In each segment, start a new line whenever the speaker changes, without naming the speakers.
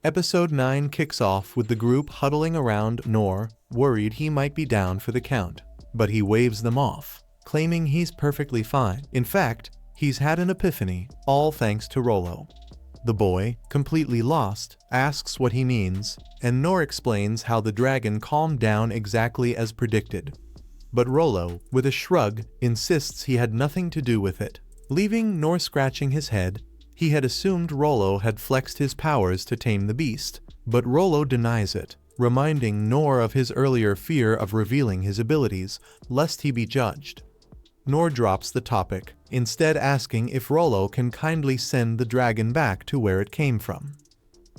Episode 9 kicks off with the group huddling around Nor, worried he might be down for the count. But he waves them off, claiming he's perfectly fine. In fact, he's had an epiphany, all thanks to Rollo. The boy, completely lost, asks what he means, and Nor explains how the dragon calmed down exactly as predicted. But Rollo, with a shrug, insists he had nothing to do with it, leaving Nor scratching his head. He had assumed Rollo had flexed his powers to tame the beast, but Rollo denies it, reminding Nor of his earlier fear of revealing his abilities, lest he be judged. Nor drops the topic, instead asking if Rollo can kindly send the dragon back to where it came from.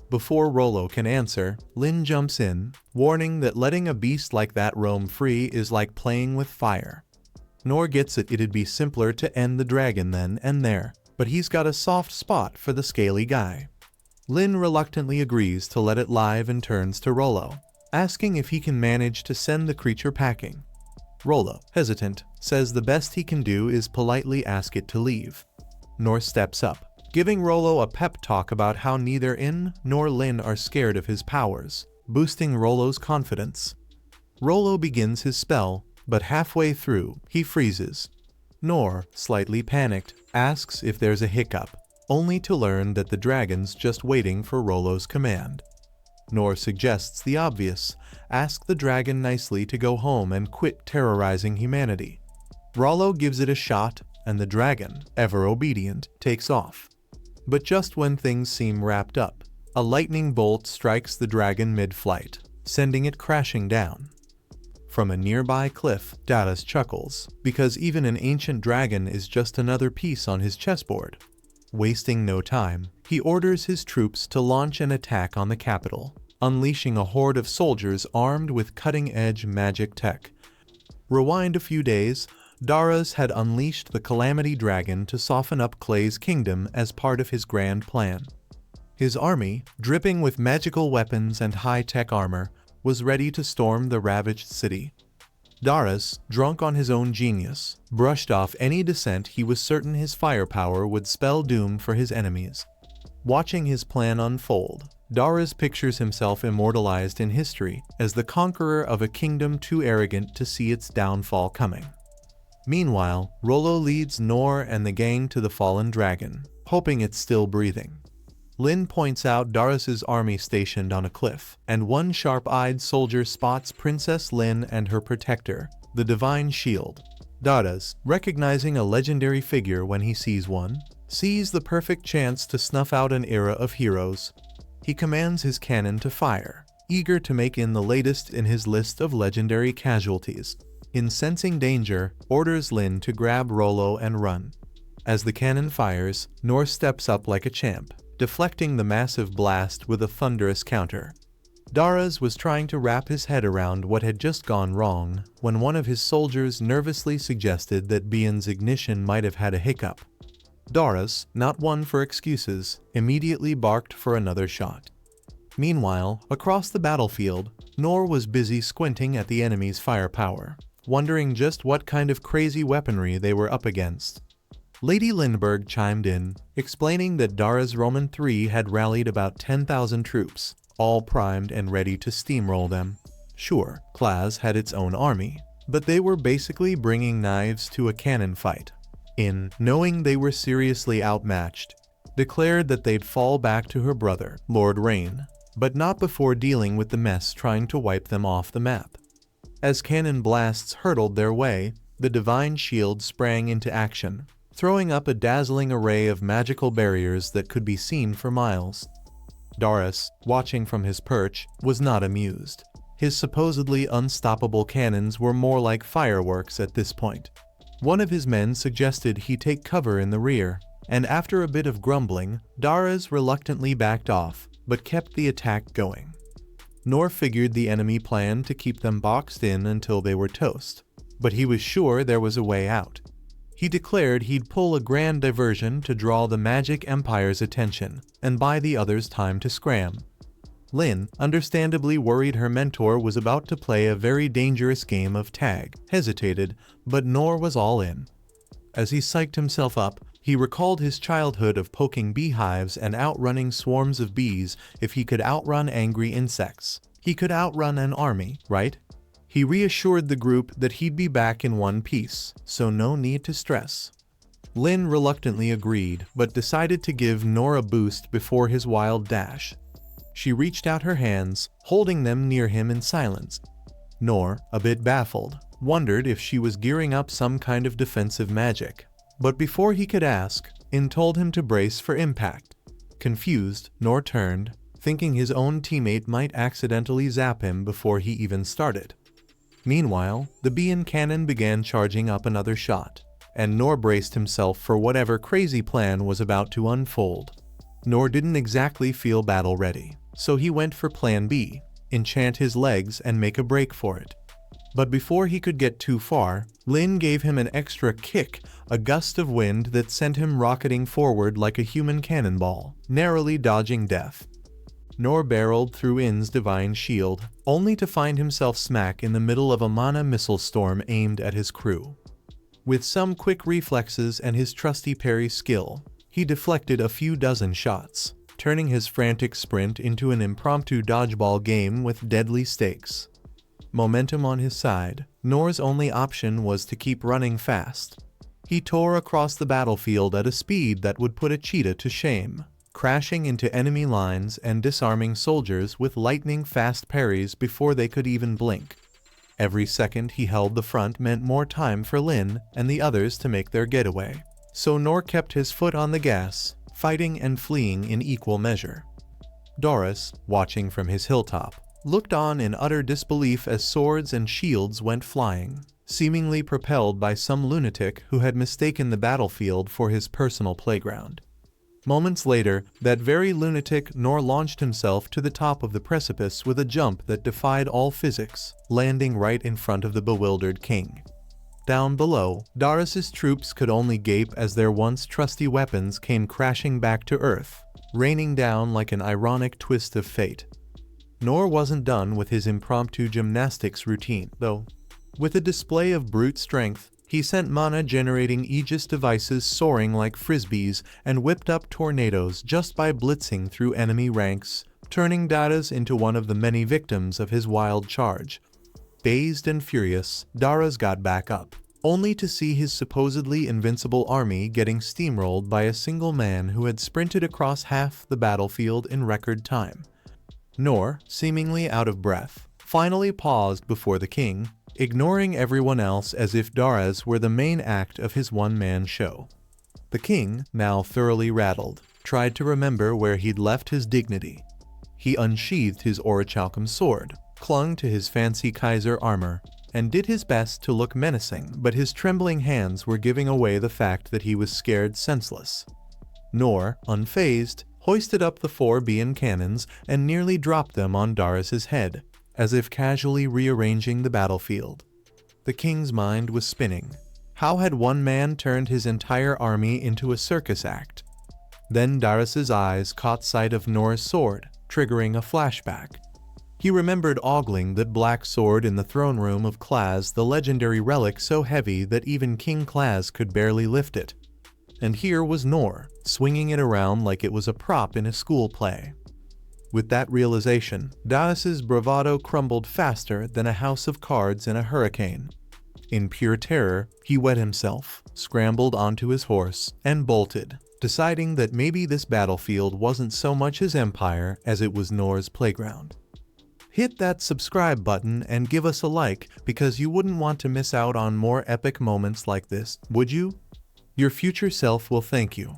Before Rollo can answer, Lin jumps in, warning that letting a beast like that roam free is like playing with fire. Nor gets it'd be simpler to end the dragon then and there, but he's got a soft spot for the scaly guy. Lin reluctantly agrees to let it live and turns to Rollo, asking if he can manage to send the creature packing. Rollo, hesitant, says the best he can do is politely ask it to leave. Nor steps up, giving Rollo a pep talk about how neither In nor Lin are scared of his powers, boosting Rollo's confidence. Rollo begins his spell, but halfway through, he freezes. Nor, slightly panicked, asks if there's a hiccup, only to learn that the dragon's just waiting for Rollo's command. Nor suggests the obvious, ask the dragon nicely to go home and quit terrorizing humanity. Rollo gives it a shot, and the dragon, ever obedient, takes off. But just when things seem wrapped up, a lightning bolt strikes the dragon mid-flight, sending it crashing down. From a nearby cliff, Darius chuckles, because even an ancient dragon is just another piece on his chessboard. Wasting no time, he orders his troops to launch an attack on the capital, unleashing a horde of soldiers armed with cutting-edge magic tech. Rewind a few days, Darius had unleashed the Calamity Dragon to soften up Clay's kingdom as part of his grand plan. His army, dripping with magical weapons and high-tech armor, was ready to storm the ravaged city. Darius, drunk on his own genius, brushed off any dissent he was certain his firepower would spell doom for his enemies. Watching his plan unfold, Darius pictures himself immortalized in history as the conqueror of a kingdom too arrogant to see its downfall coming. Meanwhile, Rollo leads Nor and the gang to the fallen dragon, hoping it's still breathing. Lin points out Darius's army stationed on a cliff, and one sharp-eyed soldier spots Princess Lin and her protector, the Divine Shield. Darius, recognizing a legendary figure when he sees one, sees the perfect chance to snuff out an era of heroes. He commands his cannon to fire, eager to make in the latest in his list of legendary casualties. In sensing danger, orders Lin to grab Rollo and run. As the cannon fires, Nor steps up like a champ, deflecting the massive blast with a thunderous counter. Darius was trying to wrap his head around what had just gone wrong when one of his soldiers nervously suggested that Bian's ignition might have had a hiccup. Darius, not one for excuses, immediately barked for another shot. Meanwhile, across the battlefield, Nor was busy squinting at the enemy's firepower, wondering just what kind of crazy weaponry they were up against. Lady Lindbergh chimed in, explaining that Darius Roman III had rallied about 10,000 troops, all primed and ready to steamroll them. Sure, Claz had its own army, but they were basically bringing knives to a cannon fight. In, knowing they were seriously outmatched, declared that they'd fall back to her brother, Lord Rain, but not before dealing with the mess trying to wipe them off the map. As cannon blasts hurtled their way, the Divine Shield sprang into action, throwing up a dazzling array of magical barriers that could be seen for miles. Darius, watching from his perch, was not amused. His supposedly unstoppable cannons were more like fireworks at this point. One of his men suggested he take cover in the rear, and after a bit of grumbling, Darius reluctantly backed off, but kept the attack going. Nor figured the enemy planned to keep them boxed in until they were toast, but he was sure there was a way out. He declared he'd pull a grand diversion to draw the Magic Empire's attention and buy the others time to scram. Lin, understandably worried her mentor was about to play a very dangerous game of tag, hesitated, but Nor was all in. As he psyched himself up, He recalled his childhood of poking beehives and outrunning swarms of bees. If he could outrun angry insects, he could outrun an army, right? He reassured the group that he'd be back in one piece, so no need to stress. Lin reluctantly agreed, but decided to give Nor a boost before his wild dash. She reached out her hands, holding them near him in silence. Nor, a bit baffled, wondered if she was gearing up some kind of defensive magic. But before he could ask, In told him to brace for impact. Confused, Nor turned, thinking his own teammate might accidentally zap him before he even started. Meanwhile, the bean cannon began charging up another shot, and Nor braced himself for whatever crazy plan was about to unfold. Nor didn't exactly feel battle ready, so he went for plan B, enchant his legs and make a break for it. But before he could get too far, Lin gave him an extra kick, a gust of wind that sent him rocketing forward like a human cannonball, narrowly dodging death. Nor barreled through In's divine shield, only to find himself smack in the middle of a mana missile storm aimed at his crew. With some quick reflexes and his trusty parry skill, he deflected a few dozen shots, turning his frantic sprint into an impromptu dodgeball game with deadly stakes. Momentum on his side, Nor's only option was to keep running fast. He tore across the battlefield at a speed that would put a cheetah to shame, crashing into enemy lines and disarming soldiers with lightning-fast parries before they could even blink. Every second he held the front meant more time for Lin and the others to make their getaway, so Nor kept his foot on the gas, fighting and fleeing in equal measure. Doris, watching from his hilltop, looked on in utter disbelief as swords and shields went flying, seemingly propelled by some lunatic who had mistaken the battlefield for his personal playground. Moments later, that very lunatic Nor launched himself to the top of the precipice with a jump that defied all physics, landing right in front of the bewildered king. Down below, Darius's troops could only gape as their once trusty weapons came crashing back to earth, raining down like an ironic twist of fate. Nor wasn't done with his impromptu gymnastics routine, though. With a display of brute strength, he sent mana-generating Aegis devices soaring like frisbees and whipped up tornadoes just by blitzing through enemy ranks, turning Darius into one of the many victims of his wild charge. Dazed and furious, Darius got back up, only to see his supposedly invincible army getting steamrolled by a single man who had sprinted across half the battlefield in record time. Nor, seemingly out of breath, finally paused before the king, ignoring everyone else as if Darius were the main act of his one-man show. The king, now thoroughly rattled, tried to remember where he'd left his dignity. He unsheathed his orichalcum sword, clung to his fancy Kaiser armor, and did his best to look menacing, but his trembling hands were giving away the fact that he was scared senseless. Nor, unfazed, hoisted up the 4 bean cannons and nearly dropped them on Darius's head, as if casually rearranging the battlefield. The king's mind was spinning. How had one man turned his entire army into a circus act? Then Darius's eyes caught sight of Nor's sword, triggering a flashback. He remembered ogling that black sword in the throne room of Klaz, the legendary relic so heavy that even King Klaz could barely lift it. And here was Nor, swinging it around like it was a prop in a school play. With that realization, Darius's bravado crumbled faster than a house of cards in a hurricane. In pure terror, he wet himself, scrambled onto his horse, and bolted, deciding that maybe this battlefield wasn't so much his empire as it was Nor's playground. Hit that subscribe button and give us a like, because you wouldn't want to miss out on more epic moments like this, would you? Your future self will thank you.